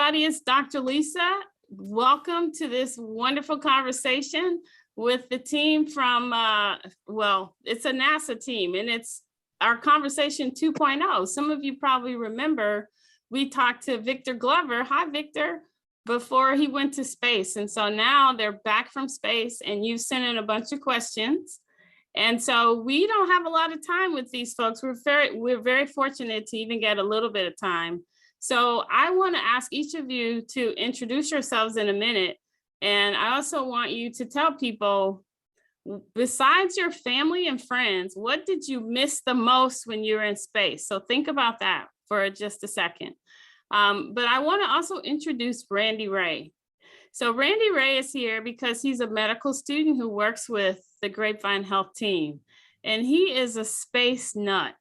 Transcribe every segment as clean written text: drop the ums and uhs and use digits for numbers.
everybody, it's Dr. Lisa. Welcome to this wonderful conversation with the team from, well, it's a NASA team, and it's our conversation 2.0. Some of you probably remember we talked to Victor Glover, hi Victor, before he went to space. And so now they're back from space and you sent in a bunch of questions. And so we don't have a lot of time with these folks. We're very fortunate to even get a little bit of time. So I want to ask each of you to introduce yourselves in a minute. And I also want you to tell people, besides your family and friends, what did you miss the most when you were in space? So think about that for just a second. But I want to also introduce Randy Ray. So Randy Ray is here because he's a medical student who works with the Grapevine Health team, and he is a space nut.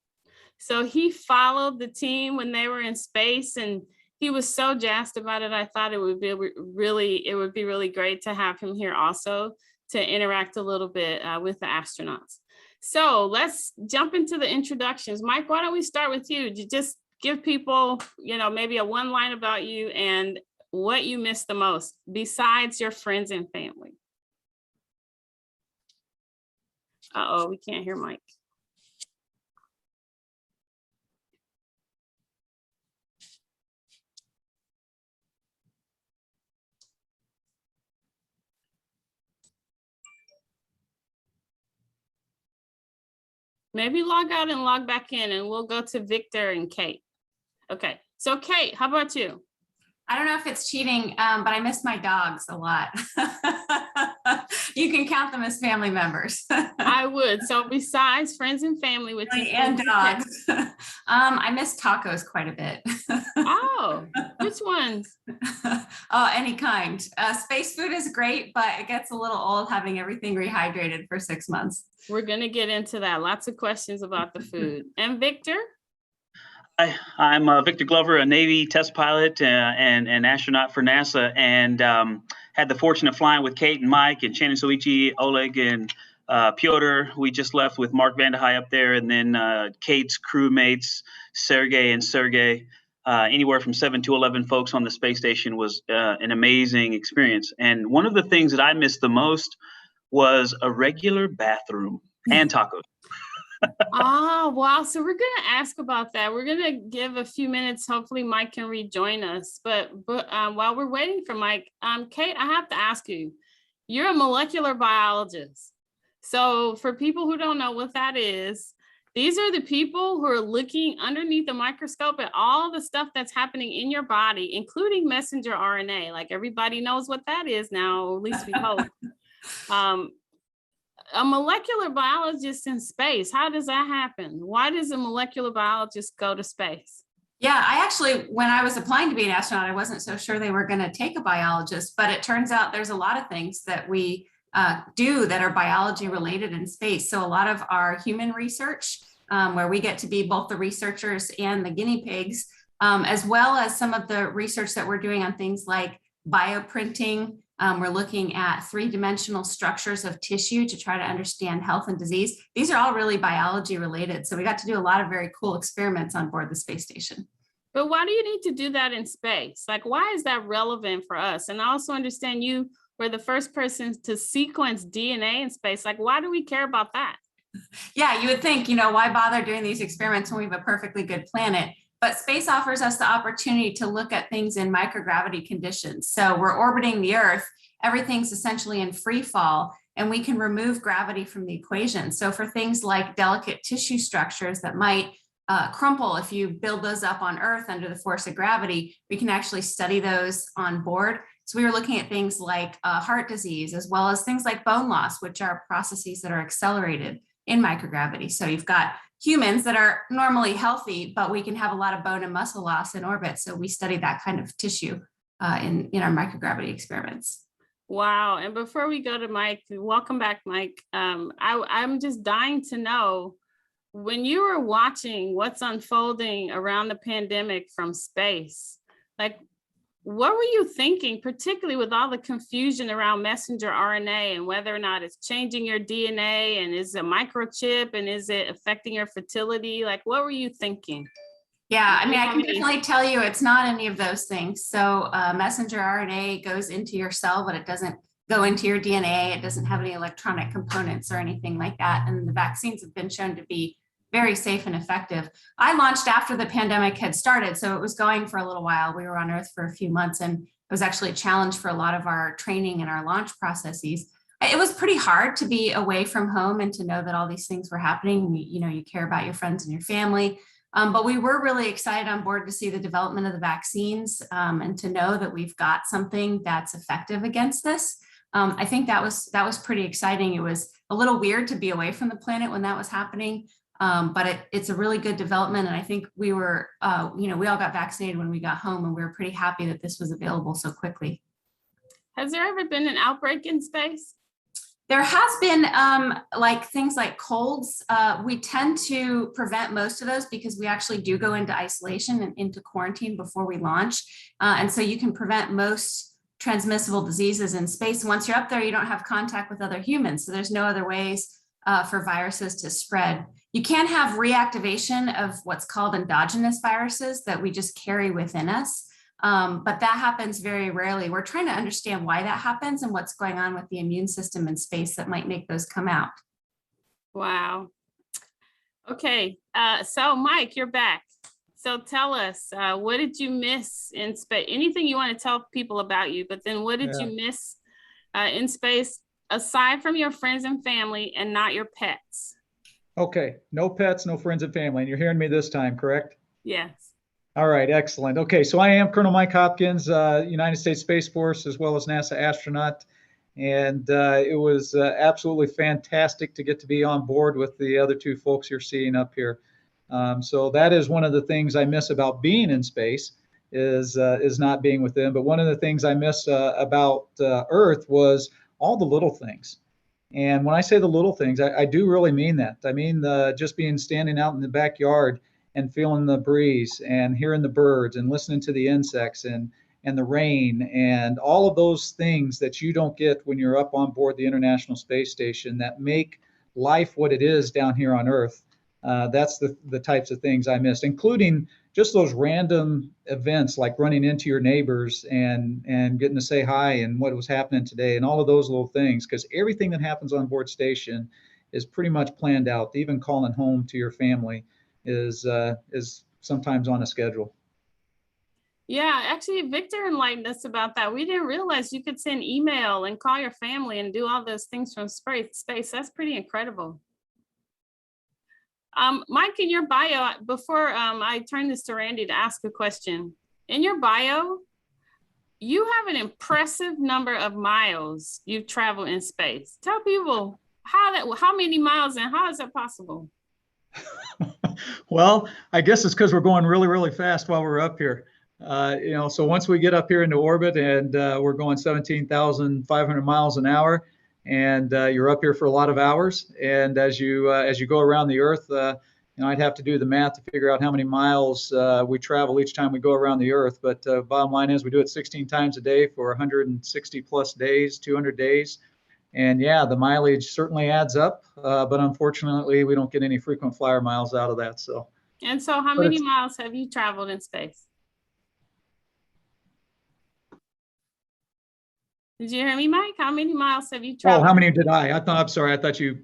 So he followed the team when they were in space, and he was so jazzed about it. I thought it would be really great to have him here also to interact a little bit with the astronauts. So let's jump into the introductions. Mike, why don't we start with you? Just give people, maybe a one line about you and what you miss the most besides your friends and family. Uh-oh, we can't hear Mike. Maybe log out and log back in, and we'll go to Victor and Kate. Okay, so Kate, how about you? I don't know if it's cheating, but I miss my dogs a lot. You can count them as family members. I would. So besides friends and family, which is and dogs, I miss tacos quite a bit. Oh, which ones? Oh, any kind. Space food is great, but it gets a little old having everything rehydrated for 6 months. We're going to get into that. Lots of questions about the food. And Victor? Hi, I'm Victor Glover, a Navy test pilot and astronaut for NASA, and had the fortune of flying with Kate and Mike and 𝗔𝗯cie𝘂𝘁, Oleg, and Pyotr. We just left with Mark Vandehei up there, and then Kate's crewmates, Sergey and Sergey. Anywhere from 7 to 11 folks on the space station was an amazing experience. And one of the things that I missed the most was a regular bathroom and tacos. Oh, wow. So we're going to ask about that. We're going to give a few minutes. Hopefully Mike can rejoin us. But while we're waiting for Mike, Kate, I have to ask you, you're a molecular biologist. So for people who don't know what that is, these are the people who are looking underneath the microscope at all the stuff that's happening in your body, including messenger RNA. Like everybody knows what that is now, or at least we hope. A molecular biologist in space, how does that happen? Why does a molecular biologist go to space? Yeah, I actually, when I was applying to be an astronaut, I wasn't so sure they were going to take a biologist, but it turns out there's a lot of things that we do that are biology related in space. So a lot of our human research, where we get to be both the researchers and the guinea pigs, as well as some of the research that we're doing on things like bioprinting. We're looking at three-dimensional structures of tissue to try to understand health and disease. These are all really biology related. So we got to do a lot of very cool experiments on board the space station. But why do you need to do that in space? Like, why is that relevant for us? And I also understand you were the first person to sequence DNA in space. Like, why do we care about that? Yeah, you would think, why bother doing these experiments when we have a perfectly good planet? But space offers us the opportunity to look at things in microgravity conditions. So we're orbiting the Earth, everything's essentially in free fall, and we can remove gravity from the equation. So for things like delicate tissue structures that might crumple if you build those up on Earth under the force of gravity, we can actually study those on board. So we were looking at things like heart disease, as well as things like bone loss, which are processes that are accelerated in microgravity. So you've got humans that are normally healthy, but we can have a lot of bone and muscle loss in orbit. So we study that kind of tissue in our microgravity experiments. Wow. And before we go to Mike, welcome back, Mike. I'm just dying to know, when you were watching what's unfolding around the pandemic from space, like, what were you thinking, particularly with all the confusion around messenger RNA and whether or not it's changing your DNA, and is it a microchip, and is it affecting your fertility? Like, what were you thinking? Yeah, I mean, I How can many- definitely tell you it's not any of those things. So messenger RNA goes into your cell, but it doesn't go into your DNA. It doesn't have any electronic components or anything like that. And the vaccines have been shown to be very safe and effective. I launched after the pandemic had started, so it was going for a little while. We were on Earth for a few months, and it was actually a challenge for a lot of our training and our launch processes. It was pretty hard to be away from home and to know that all these things were happening. You care about your friends and your family. But we were really excited on board to see the development of the vaccines and to know that we've got something that's effective against this. I think that was pretty exciting. It was a little weird to be away from the planet when that was happening, but it's a really good development. And I think we were, we all got vaccinated when we got home, and we were pretty happy that this was available so quickly. Has there ever been an outbreak in space? There has been like things like colds. We tend to prevent most of those because we actually do go into isolation and into quarantine before we launch. And so you can prevent most transmissible diseases in space. Once you're up there, you don't have contact with other humans. So there's no other ways for viruses to spread. You can have reactivation of what's called endogenous viruses that we just carry within us. But that happens very rarely. We're trying to understand why that happens and what's going on with the immune system in space that might make those come out. Wow. Okay, so Mike, you're back. So tell us, what did you miss in space? Anything you want to tell people about you, but then what did you miss in space aside from your friends and family and not your pets? Okay, no pets, no friends and family. And you're hearing me this time, correct? Yes. All right, excellent. Okay, so I am Colonel Mike Hopkins, United States Space Force, as well as NASA astronaut. And it was absolutely fantastic to get to be on board with the other two folks you're seeing up here. So that is one of the things I miss about being in space is not being with them. But one of the things I miss about Earth was all the little things. And when I say the little things, I do really mean that. I mean, just standing out in the backyard and feeling the breeze and hearing the birds and listening to the insects and the rain and all of those things that you don't get when you're up on board the International Space Station that make life what it is down here on Earth. That's the types of things I missed, including just those random events like running into your neighbors and getting to say hi and what was happening today and all of those little things, because everything that happens on board station is pretty much planned out. Even calling home to your family is sometimes on a schedule. Yeah, actually, Victor enlightened us about that. We didn't realize you could send email and call your family and do all those things from space. That's pretty incredible. Mike, in your bio, before I turn this to Randy to ask a question, in your bio, you have an impressive number of miles you've traveled in space. Tell people how many miles and how is that possible? Well, I guess it's because we're going really, really fast while we're up here. So once we get up here into orbit and we're going 17,500 miles an hour, and you're up here for a lot of hours. And as you go around the Earth, I'd have to do the math to figure out how many miles we travel each time we go around the Earth. But bottom line is we do it 16 times a day for 160 plus days, 200 days. And yeah, the mileage certainly adds up, but unfortunately, we don't get any frequent flyer miles out of that. So. And so how many miles have you traveled in space? Did you hear me, Mike? How many miles have you traveled? Oh, how many did I? I'm sorry. I thought you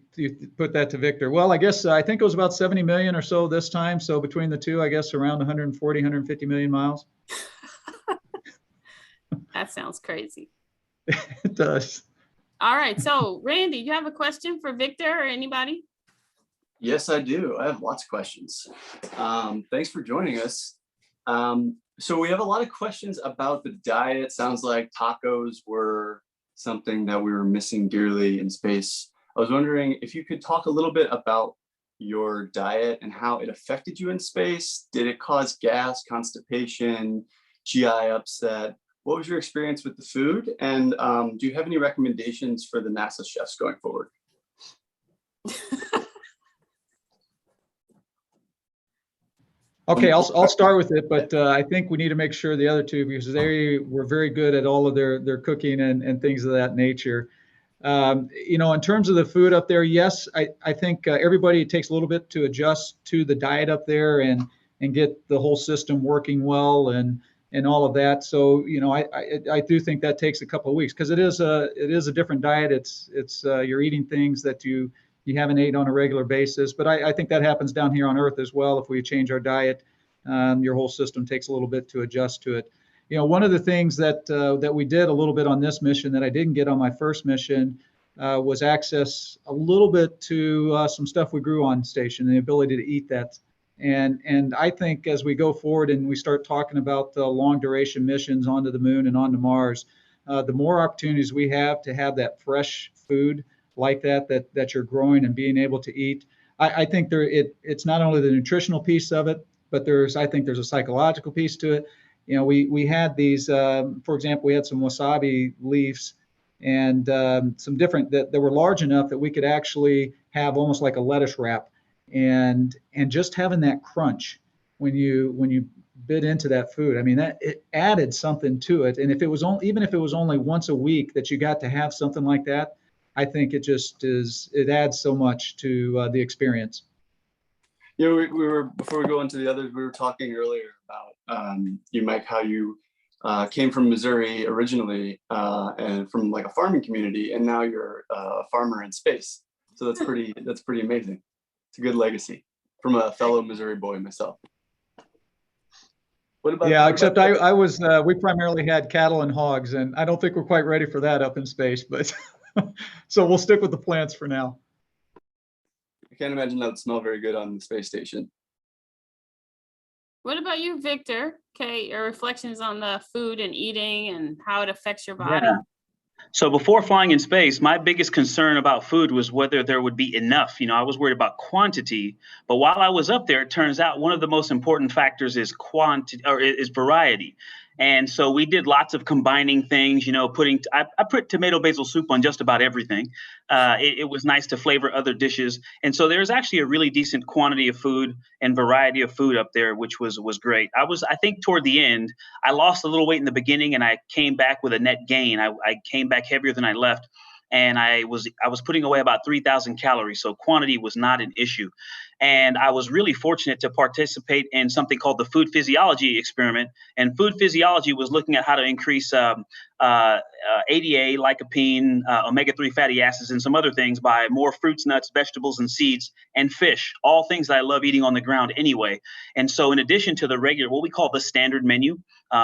put that to Victor. Well, I guess I think it was about 70 million or so this time. So between the two, I guess around 140, 150 million miles. That sounds crazy. It does. All right. So Randy, you have a question for Victor or anybody? Yes, I do. I have lots of questions. Thanks for joining us. So we have a lot of questions about the diet. Sounds like tacos were something that we were missing dearly in space. I was wondering if you could talk a little bit about your diet and how it affected you in space. Did it cause gas, constipation, GI upset? What was your experience with the food? And do you have any recommendations for the NASA chefs going forward? Okay, I'll start with it, but I think we need to make sure the other two, because they were very good at all of their cooking and things of that nature. In terms of the food up there, yes, I think everybody, it takes a little bit to adjust to the diet up there, and and get the whole system working well and all of that. So, I do think that takes a couple of weeks because it is a different diet. It's you're eating things that you haven't ate on a regular basis. But I think that happens down here on Earth as well. If we change our diet, your whole system takes a little bit to adjust to it. One of the things that we did a little bit on this mission that I didn't get on my first mission was access a little bit to some stuff we grew on station, the ability to eat that. And I think as we go forward and we start talking about the long duration missions onto the moon and onto Mars, the more opportunities we have to have that fresh food like that you're growing and being able to eat. I think it's not only the nutritional piece of it, but I think there's a psychological piece to it. We had these, for example, we had some wasabi leaves and some different that were large enough that we could actually have almost like a lettuce wrap, and just having that crunch when you bit into that food. I mean, that it added something to it. And if it was even if it was only once a week that you got to have something like that, I think it adds so much to the experience. We were, before we go into the others, we were talking earlier about you, Mike, how you came from Missouri originally and from like a farming community, and now you're a farmer in space. So that's pretty amazing. It's a good legacy from a fellow Missouri boy myself. What about? Except I was we primarily had cattle and hogs, and I don't think we're quite ready for that up in space, but so we'll stick with the plants for now. I can't imagine that would smell very good on the space station. What about you, Victor? Okay, your reflections on the food and eating and how it affects your body. Yeah. So before flying in space, my biggest concern about food was whether there would be enough. I was worried about quantity, but while I was up there, it turns out one of the most important factors is is variety. And so we did lots of combining things, I put tomato basil soup on just about everything. It was nice to flavor other dishes. And so there's actually a really decent quantity of food and variety of food up there, which was great. I think toward the end, I lost a little weight in the beginning and I came back with a net gain. I came back heavier than I left. And I was putting away about 3,000 calories. So quantity was not an issue. And I was really fortunate to participate in something called the food physiology experiment. And food physiology was looking at how to increase ADA, lycopene, omega-3 fatty acids, and some other things by more fruits, nuts, vegetables, and seeds, and fish, all things that I love eating on the ground anyway. And so in addition to the regular, what we call the standard menu,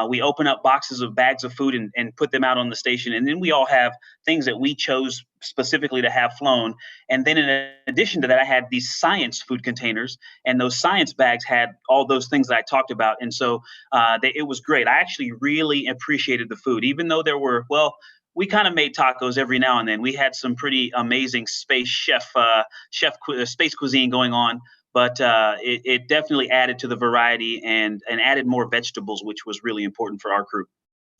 we open up boxes of bags of food and put them out on the station. And then we all have things that we chose specifically to have flown. And then in addition to that, I had these science food containers, and those science bags had all those things that I talked about. And so it was great. I actually really appreciated the food, even though we kind of made tacos every now and then. We had some pretty amazing space space cuisine going on. But it definitely added to the variety and added more vegetables, which was really important for our crew.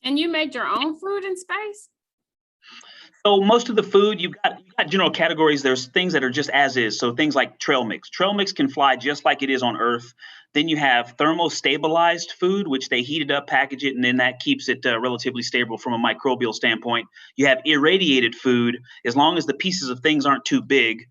And you made your own food in space? So most of the food, you've got general categories. There's things that are just as is. So things like trail mix. Trail mix can fly just like it is on Earth. Then you have thermostabilized food, which they heat it up, package it, and then that keeps it relatively stable from a microbial standpoint. You have irradiated food. As long as the pieces of things aren't too big,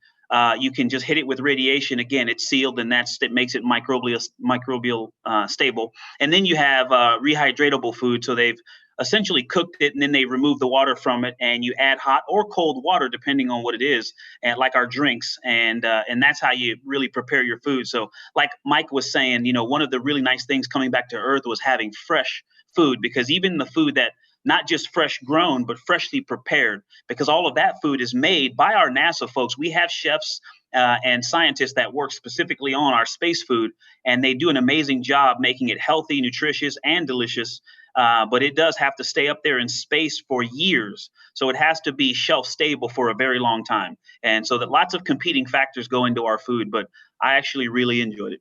you can just hit it with radiation. Again, it's sealed, and that makes it microbial stable. And then you have rehydratable food. So they've essentially cooked it, and then they remove the water from it, and you add hot or cold water depending on what it is, and like our drinks, and that's how you really prepare your food. So like Mike was saying, one of the really nice things coming back to Earth was having fresh food, because even the food that not just fresh grown, but freshly prepared, because all of that food is made by our NASA folks. We have chefs and scientists that work specifically on our space food, and they do an amazing job making it healthy, nutritious, and delicious. But it does have to stay up there in space for years. So it has to be shelf stable for a very long time. And so that lots of competing factors go into our food, but I actually really enjoyed it.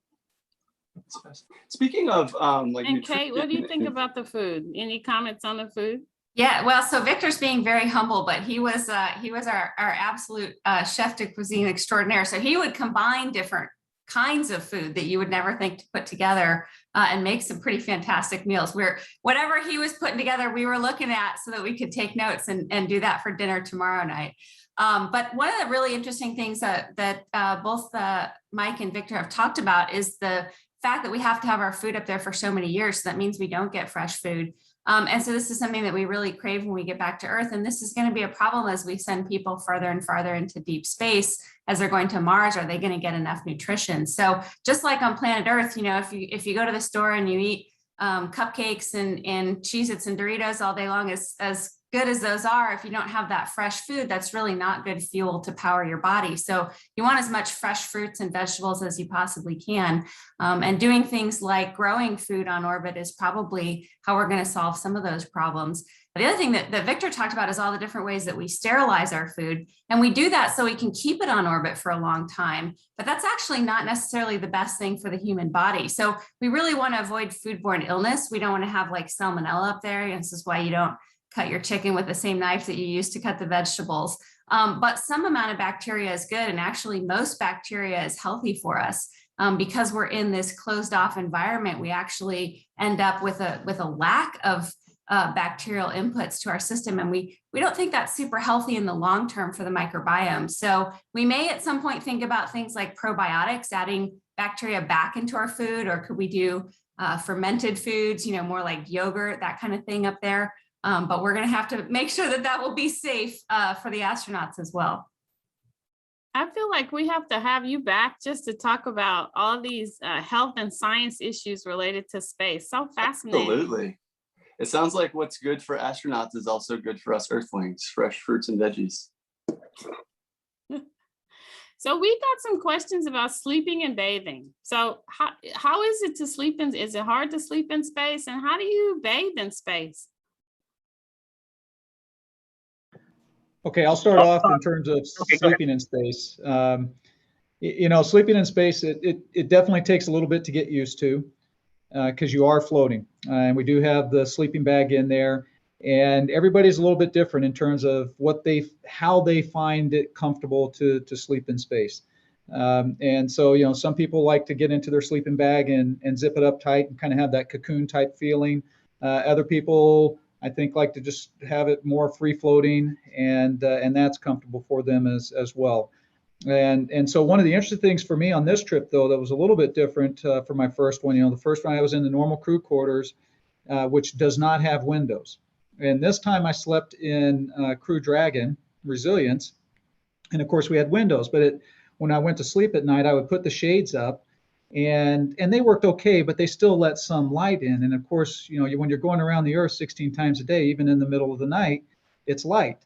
Speaking of and Kate, what do you think about the food? Any comments on the food? Yeah, well, so Victor's being very humble, but he was our absolute chef de cuisine extraordinaire. So he would combine different kinds of food that you would never think to put together and make some pretty fantastic meals. Whatever he was putting together, we were looking at so that we could take notes and do that for dinner tomorrow night. But one of the really interesting things that both Mike and Victor have talked about is the fact that we have to have our food up there for so many years. So that means we don't get fresh food. And so this is something that we really crave when we get back to Earth. And this is going to be a problem as we send people farther and farther into deep space. As they're going to Mars, are they going to get enough nutrition? So just like on planet Earth, you know, if you go to the store and you eat cupcakes and Cheez-Its and Doritos all day long, as good as those are, if you don't have that fresh food, that's really not good fuel to power your body. So you want as much fresh fruits and vegetables as you possibly can. And doing things like growing food on orbit is probably how we're going to solve some of those problems. The other thing that Victor talked about is all the different ways that we sterilize our food. And we do that so we can keep it on orbit for a long time. But that's actually not necessarily the best thing for the human body. So we really want to avoid foodborne illness. We don't want to have like salmonella up there. And this is why you don't cut your chicken with the same knife that you use to cut the vegetables. But some amount of bacteria is good. And actually most bacteria is healthy for us. Because we're in this closed off environment, we actually end up with a lack of bacterial inputs to our system. And we don't think that's super healthy in the long term for the microbiome. So we may at some point think about things like probiotics, adding bacteria back into our food, or could we do fermented foods, you know, more like yogurt, that kind of thing up there. But we're going to have to make sure that will be safe for the astronauts as well. I feel like we have to have you back just to talk about all these health and science issues related to space. So fascinating. Absolutely. It sounds like what's good for astronauts is also good for us Earthlings, fresh fruits and veggies. So we got some questions about sleeping and bathing. So how is it to sleep in? Is it hard to sleep in space? And how do you bathe in space? Okay, I'll start off in terms of sleeping in space. You know, sleeping in space, it definitely takes a little bit to get used to because you are floating. And we do have the sleeping bag in there. And everybody's a little bit different in terms of how they find it comfortable to sleep in space. And so, you know, some people like to get into their sleeping bag and zip it up tight and kind of have that cocoon type feeling. Other people, I think, like to just have it more free floating, and that's comfortable for them as well. And so one of the interesting things for me on this trip, though, that was a little bit different for my first one, you know, the first one I was in the normal crew quarters, which does not have windows. And this time I slept in Crew Dragon, Resilience. And of course we had windows, but when I went to sleep at night, I would put the shades up and they worked okay, but they still let some light in. And of course, you know, when you're going around the Earth 16 times a day, even in the middle of the night, it's light.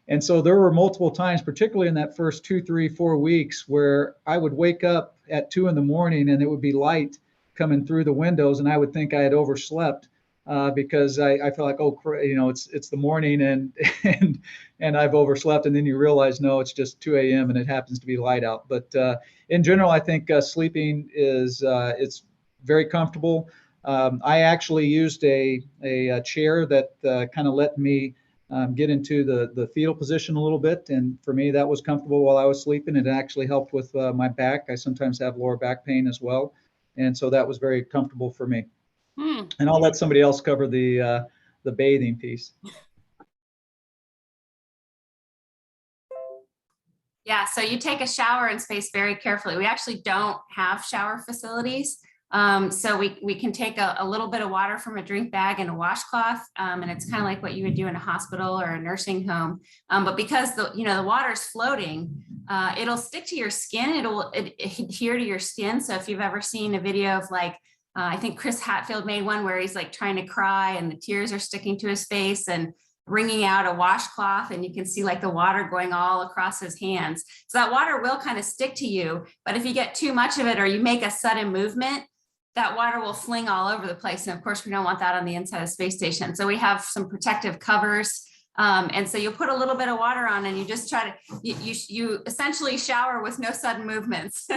And so there were multiple times, particularly in that first 2, 3, 4 weeks, where I would wake up at 2 in the morning and it would be light coming through the windows, and I would think I had overslept because I feel like, oh, you know, it's the morning and I've overslept, and then you realize, no, it's just 2 a.m. and it happens to be light out. But in general, I think sleeping is it's very comfortable. I actually used a chair that kind of let me get into the fetal position a little bit. And for me, that was comfortable while I was sleeping. It actually helped with my back. I sometimes have lower back pain as well. And so that was very comfortable for me. And I'll let somebody else cover the bathing piece. Yeah, so you take a shower in space very carefully. We actually don't have shower facilities. So we can take a little bit of water from a drink bag and a washcloth, and it's kind of like what you would do in a hospital or a nursing home. But because the water's floating, it'll stick to your skin. It'll adhere to your skin. So if you've ever seen a video of like, I think Chris Hadfield made one where he's like trying to cry and the tears are sticking to his face and wringing out a washcloth, and you can see like the water going all across his hands. So that water will kind of stick to you, but if you get too much of it or you make a sudden movement, that water will fling all over the place. And of course, we don't want that on the inside of the space station. So we have some protective covers. And so you put a little bit of water on and you just try to, you essentially shower with no sudden movements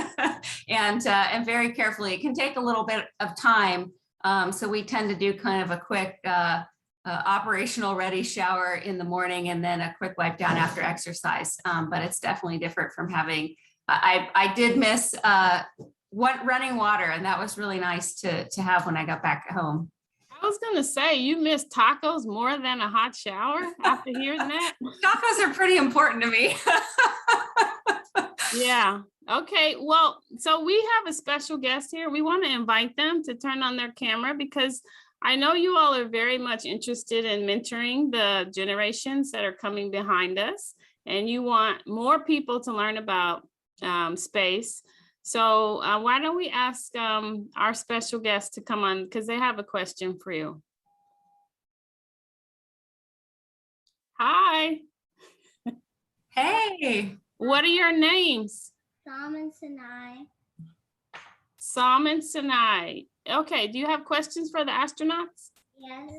and very carefully. It can take a little bit of time. So we tend to do kind of a quick operational ready shower in the morning and then a quick wipe down after exercise. But it's definitely different from having, I did miss running water, and that was really nice to have when I got back at home. I was gonna say, you miss tacos more than a hot shower after hearing that? Tacos are pretty important to me. Yeah, Okay, well, so we have a special guest here. We want to invite them to turn on their camera because I know you all are very much interested in mentoring the generations that are coming behind us, and you want more people to learn about space. So why don't we ask our special guest to come on because they have a question for you. Hi. Hey. What are your names? 𝗔𝗯cie𝘂𝘁. Sam and Sinai. Okay, do you have questions for the astronauts? Yes.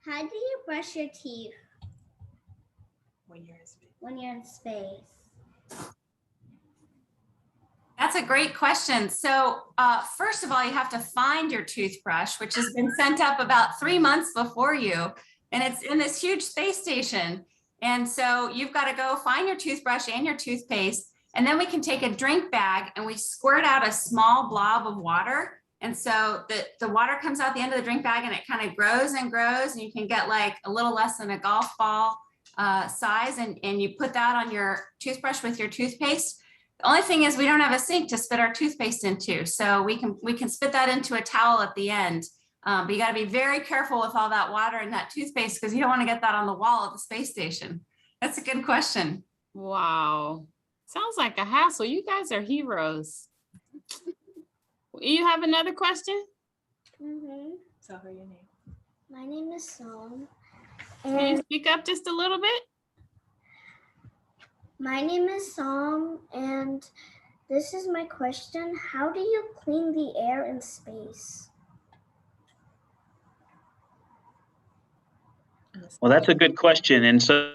How do you brush your teeth When you're in space. when you're in space? That's a great question. So first of all, you have to find your toothbrush, which has been sent up about 3 months before you, and it's in this huge space station. And so you've got to go find your toothbrush and your toothpaste, and then we can take a drink bag and we squirt out a small blob of water. And so the water comes out the end of the drink bag and it kind of grows and grows, and you can get like a little less than a golf ball size, and you put that on your toothbrush with your toothpaste. The only thing is we don't have a sink to spit our toothpaste into, so we can spit that into a towel at the end. But you got to be very careful with all that water and that toothpaste because you don't want to get that on the wall of the space station. That's a good question. Wow. Sounds like a hassle. You guys are heroes. You have another question? Mm-hmm. Tell her your name. My name is Sam. Can you And speak up just a little bit? my name is Sam, and this is my question. How do you clean the air in space? Well, that's a good question. And so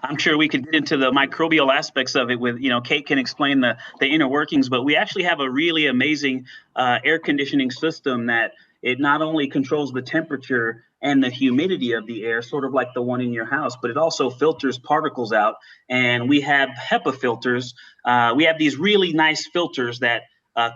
I'm sure we could get into the microbial aspects of it with, Kate can explain the inner workings, but we actually have a really amazing air conditioning system that it not only controls the temperature and the humidity of the air, sort of like the one in your house, but it also filters particles out. And we have HEPA filters. We have these really nice filters that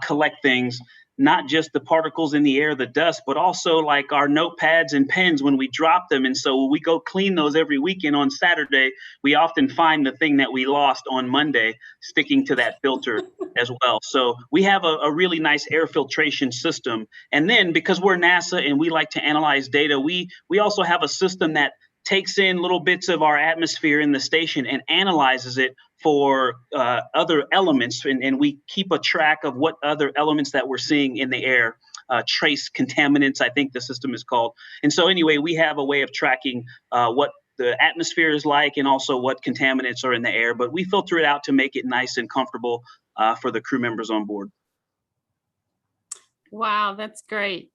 collect things, not just the particles in the air, the dust, but also like our notepads and pens when we drop them. And so when we go clean those every weekend on Saturday, we often find the thing that we lost on Monday sticking to that filter as well. So we have a really nice air filtration system. And then because we're NASA and we like to analyze data, we also have a system that takes in little bits of our atmosphere in the station and analyzes it for other elements, and we keep a track of what other elements that we're seeing in the air, trace contaminants, I think the system is called. And so anyway, we have a way of tracking what the atmosphere is like and also what contaminants are in the air, but we filter it out to make it nice and comfortable for the crew members on board. Wow, that's great.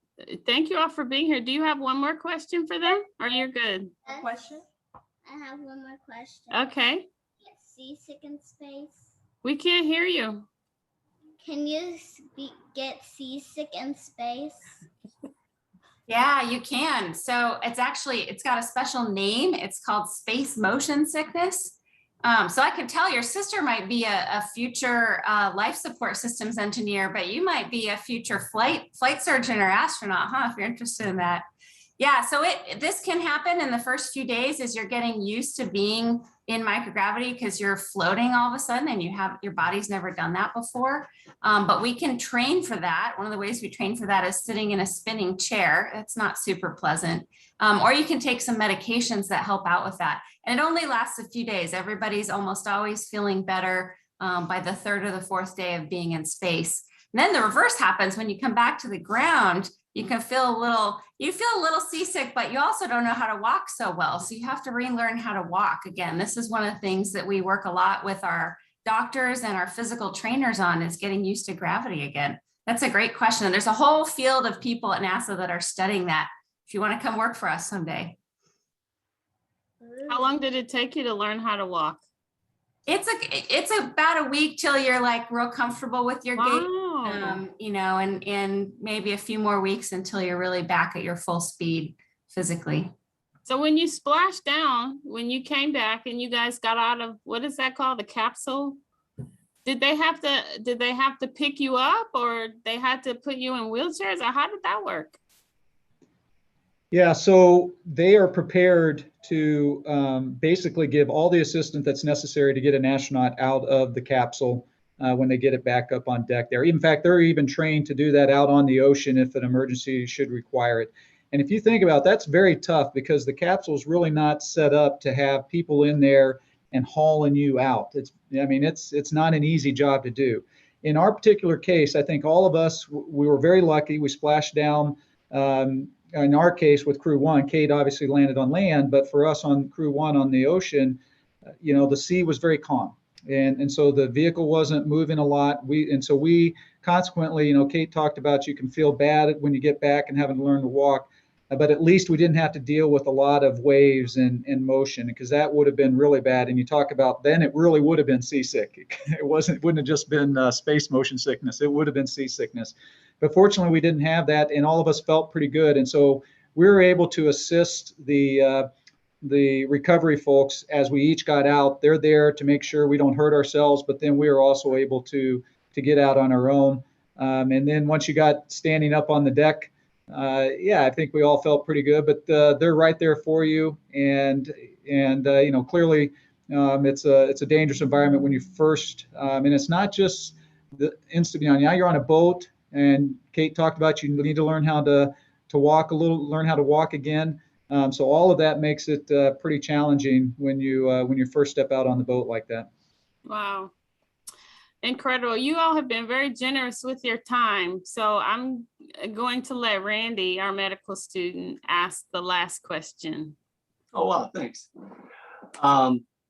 Thank you all for being here. Do you have one more question for them, or you're good? Yes. Question? I have one more question. Okay, Get seasick in space? we can't hear you. Can you get seasick in space? Yeah, you can. So it's got a special name. It's called space motion sickness. So I can tell your sister might be a future life support systems engineer, but you might be a future flight surgeon or astronaut, huh? If you're interested in that. Yeah, so this can happen in the first few days as you're getting used to being in microgravity because you're floating all of a sudden and your body's never done that before. But we can train for that. One of the ways we train for that is sitting in a spinning chair. It's not super pleasant. Or you can take some medications that help out with that. And it only lasts a few days. Everybody's almost always feeling better by the third or the fourth day of being in space. And then the reverse happens when you come back to the ground. You feel a little seasick, but you also don't know how to walk so well. So you have to relearn how to walk again. This is one of the things that we work a lot with our doctors and our physical trainers on, is getting used to gravity again. That's a great question. And there's a whole field of people at NASA that are studying that. If you want to come work for us someday. How long did it take you to learn how to walk? It's about a week till you're like real comfortable with your gait. Wow. And maybe a few more weeks until you're really back at your full speed physically. So when you splashed down, when you came back and you guys got out of, what is that called? The capsule? Did they have to pick you up, or they had to put you in wheelchairs, or how did that work? Yeah, so they are prepared to basically give all the assistance that's necessary to get an astronaut out of the capsule. when they get it back up on deck there. In fact, they're even trained to do that out on the ocean if an emergency should require it. And if you think about it, that's very tough because the capsule is really not set up to have people in there and hauling you out. It's not an easy job to do. In our particular case, I think all of us, we were very lucky. We splashed down, in our case with Crew 1, Kate obviously landed on land, but for us on Crew 1 on the ocean, the sea was very calm. And so the vehicle wasn't moving a lot. So we consequently, Kate talked about you can feel bad when you get back and having to learn to walk, but at least we didn't have to deal with a lot of waves and motion, because that would have been really bad. And you talk about then it really would have been seasick. It wouldn't have just been space motion sickness. It would have been seasickness. But fortunately, we didn't have that, and all of us felt pretty good. And so we were able to assist the recovery folks as we each got out. They're there to make sure we don't hurt ourselves, but then we are also able to get out on our own. And then once you got standing up on the deck, I think we all felt pretty good. But they're right there for you, and clearly it's a dangerous environment when you first. And it's not just the instant. Now you're on a boat, and Kate talked about you need to learn how to walk a little, learn how to walk again. So all of that makes it pretty challenging when you first step out on the boat like that. Wow. Incredible. You all have been very generous with your time. So I'm going to let Randy, our medical student, ask the last question. Oh, wow. Thanks.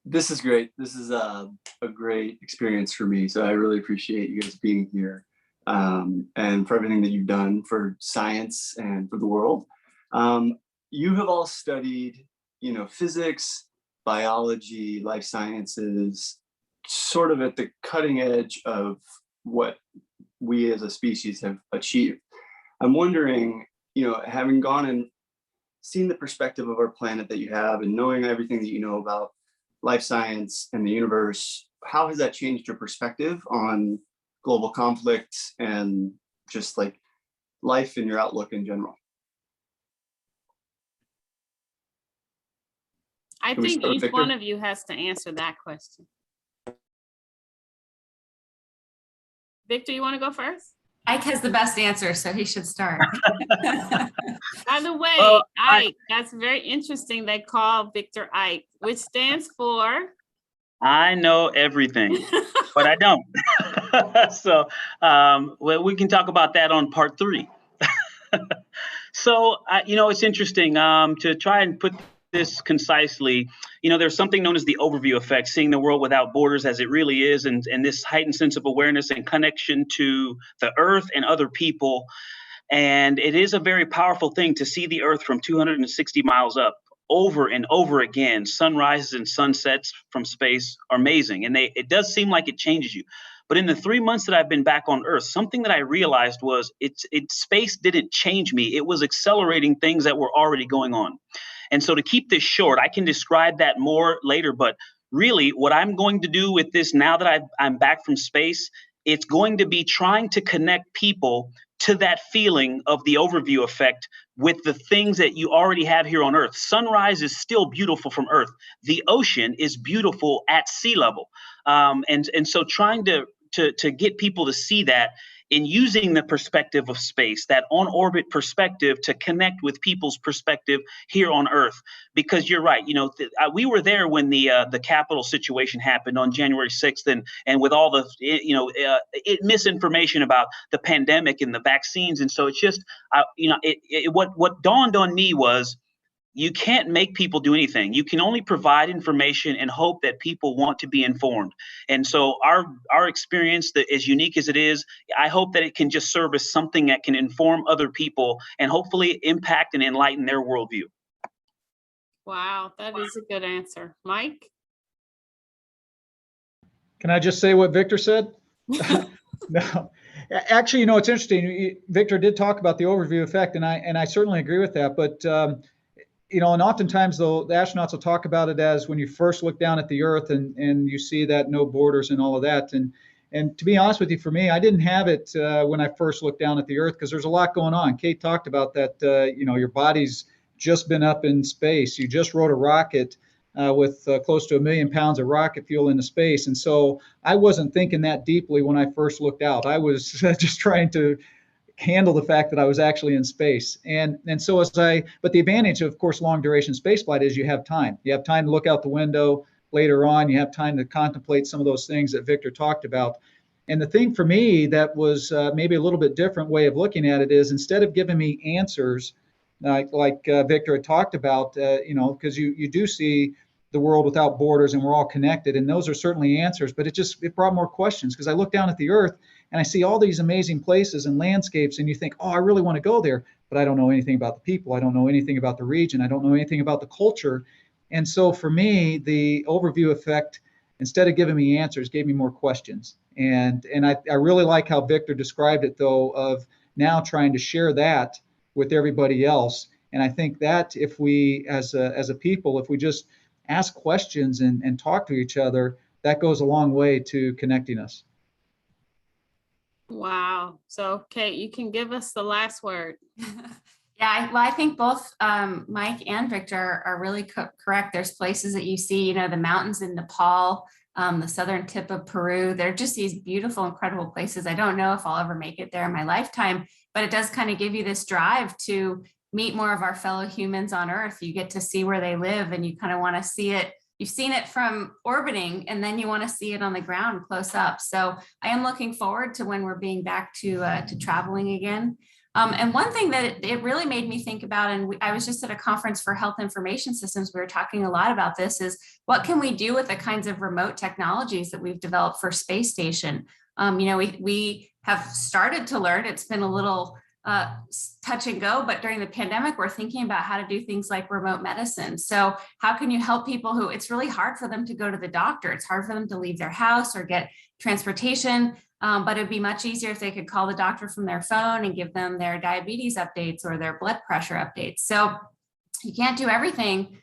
This is great. This is a great experience for me. So I really appreciate you guys being here and for everything that you've done for science and for the world. You have all studied, physics, biology, life sciences, sort of at the cutting edge of what we as a species have achieved. I'm wondering, having gone and seen the perspective of our planet that you have and knowing everything that you know about life science and the universe, how has that changed your perspective on global conflict and just like life and your outlook in general? I think each one of you has to answer that question. Victor, you want to go first? Ike has the best answer, so he should start. By the way, Ike, that's very interesting. They call Victor Ike, which stands for? I know everything, but I don't. So we can talk about that on part 3. So, it's interesting to try and put this concisely. There's something known as the overview effect, seeing the world without borders as it really is, and this heightened sense of awareness and connection to the earth and other people. And it is a very powerful thing to see the earth from 260 miles up over and over again. Sunrises and sunsets from space are amazing, and it does seem like it changes you. But in the 3 months that I've been back on Earth, something that I realized was space didn't change me. It was accelerating things that were already going on. And so to keep this short, I can describe that more later, but really what I'm going to do with this now that I'm back from space, it's going to be trying to connect people to that feeling of the overview effect with the things that you already have here on Earth. Sunrise is still beautiful from Earth. The ocean is beautiful at sea level. And so trying to get people to see that in using the perspective of space, that on-orbit perspective, to connect with people's perspective here on Earth. Because you're right, we were there when the Capitol situation happened on January 6th, and with all the misinformation about the pandemic and the vaccines, and so it's just what dawned on me was, you can't make people do anything. You can only provide information and hope that people want to be informed. And so our experience, that as unique as it is, I hope that it can just serve as something that can inform other people and hopefully impact and enlighten their worldview. Wow, that is a good answer. Mike? Can I just say what Victor said? No. Actually, it's interesting. Victor did talk about the overview effect, and I certainly agree with that. But and oftentimes though, the astronauts will talk about it as when you first look down at the Earth and you see that no borders and all of that. And to be honest with you, for me, I didn't have it when I first looked down at the Earth, because there's a lot going on. Kate talked about that. Your body's just been up in space. You just rode a rocket with close to 1 million pounds of rocket fuel into space. And so I wasn't thinking that deeply when I first looked out. I was just trying to handle the fact that I was actually in space. And so but the advantage of course, long duration space flight is you have time. You have time to look out the window later on. You have time to contemplate some of those things that Victor talked about. And the thing for me that was maybe a little bit different way of looking at it is instead of giving me answers like Victor had talked about, because you do see the world without borders and we're all connected, and those are certainly answers, but it brought more questions because I look down at the earth and I see all these amazing places and landscapes, and you think, oh, I really want to go there, but I don't know anything about the people. I don't know anything about the region. I don't know anything about the culture. And so for me, the overview effect, instead of giving me answers, gave me more questions. And I really like how Victor described it, though, of now trying to share that with everybody else. And I think that if we, as a people, if we just ask questions and talk to each other, that goes a long way to connecting us. Wow. So, Kate, you can give us the last word. Yeah, I think both Mike and Victor are really correct. There's places that you see, the mountains in Nepal, the southern tip of Peru. They're just these beautiful, incredible places. I don't know if I'll ever make it there in my lifetime, but it does kind of give you this drive to meet more of our fellow humans on Earth. You get to see where they live and you kind of want to see it. You've seen it from orbiting and then you want to see it on the ground close up. So I am looking forward to when we're being back to traveling again. And one thing that it really made me think about, and I was just at a conference for health information systems, we were talking a lot about this, is what can we do with the kinds of remote technologies that we've developed for space station? We have started to learn, it's been a little touch and go, but during the pandemic, we're thinking about how to do things like remote medicine. So how can you help people who it's really hard for them to go to the doctor? It's hard for them to leave their house or get transportation. But it'd be much easier if they could call the doctor from their phone and give them their diabetes updates or their blood pressure updates. So you can't do everything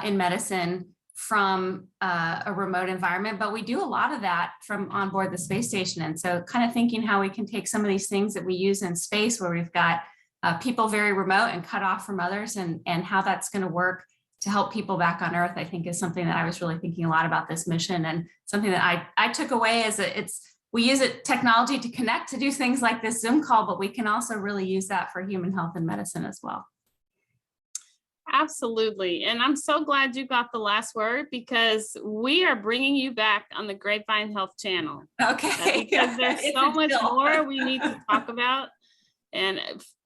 in medicine from a remote environment, but we do a lot of that from on board the space station. And so kind of thinking how we can take some of these things that we use in space where we've got people very remote and cut off from others, and how that's going to work to help people back on Earth, I think is something that I was really thinking a lot about this mission, and something that I took away as we use technology to connect, to do things like this Zoom call, but we can also really use that for human health and medicine as well. Absolutely. And I'm so glad you got the last word, because we are bringing you back on the Grapevine Health channel. Okay. Because there's so much more we need to talk about. And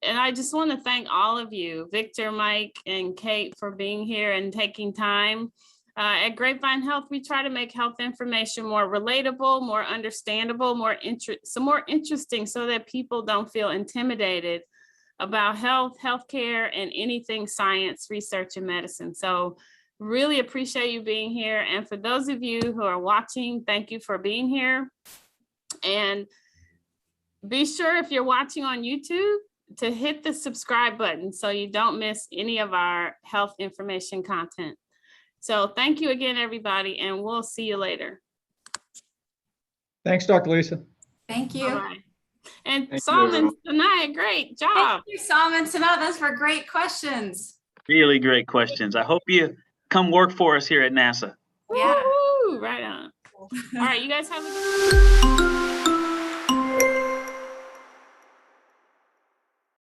I just want to thank all of you, Victor, Mike, and Kate, for being here and taking time. At Grapevine Health, we try to make health information more relatable, more understandable, more interesting, so that people don't feel intimidated about health, healthcare, and anything science, research, and medicine. So really appreciate you being here. And for those of you who are watching, thank you for being here. And be sure, if you're watching on YouTube, to hit the subscribe button so you don't miss any of our health information content. So thank you again, everybody, and we'll see you later. Thanks, Dr. Lisa. Thank you. Bye-bye. And Thank Psalm you, and Sanaya, great job. Thank you, Psalm and Sanaya. Those were great questions. Really great questions. I hope you come work for us here at NASA. Yeah. Woo-hoo, right on. All right, you guys have a good